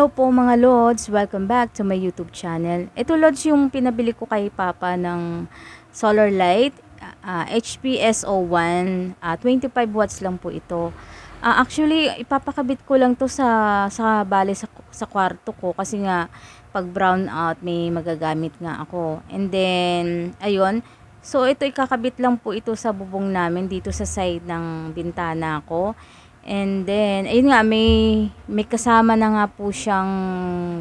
Hello po mga Lods, welcome back to my YouTube channel. Ito Lods yung pinabili ko kay Papa ng solar light, HPSO1, 25 watts lang po ito. Actually, ipapakabit ko lang to sa kwarto ko kasi nga pag brown out may magagamit nga ako. And then, ayun. So ito ikakabit lang po ito sa bubong namin dito sa side ng bintana ko. And then, ayun nga, may kasama na nga po siyang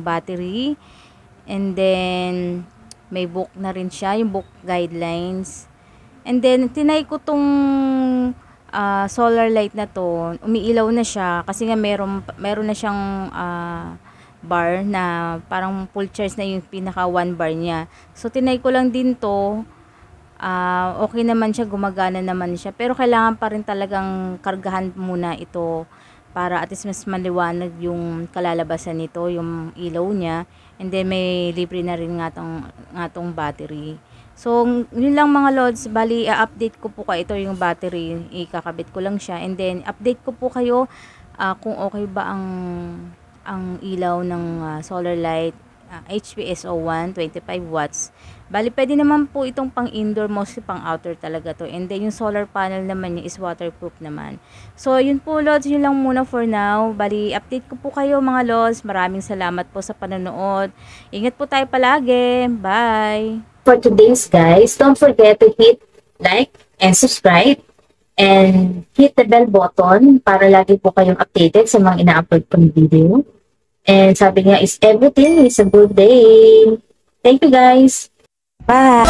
battery. And then, may book na rin siya, yung book guidelines. And then, tinay ko tong solar light na to. Umiilaw na siya kasi nga meron na siyang bar na parang full charge na yung pinaka 1 bar niya. So, tinay ko lang din to. Okay naman siya, gumagana naman siya, pero kailangan pa rin talagang kargahan muna ito para at least mas maliwanag yung kalalabasan nito, yung ilaw niya. And then may libre na rin nga tong battery. So yun lang mga Lods, bali update ko po kayo, ito yung battery, ikakabit ko lang siya, and then update ko po kayo kung okay ba ang ilaw ng solar light, HPSO1 25 watts. Bali pwede naman po itong pang indoor, mostly pang outdoor talaga to. And then yung solar panel naman niya is waterproof naman. So yun po Lods, yun lang muna for now. Bali update ko po kayo mga Lods. Maraming salamat po sa panonood. Ingat po tayo palagi. Bye! For today's guys, don't forget to hit like and subscribe and hit the bell button para lagi po kayong updated sa mga ina-upload kong video. And sabi nga is everything is a good day. Thank you guys. Bye!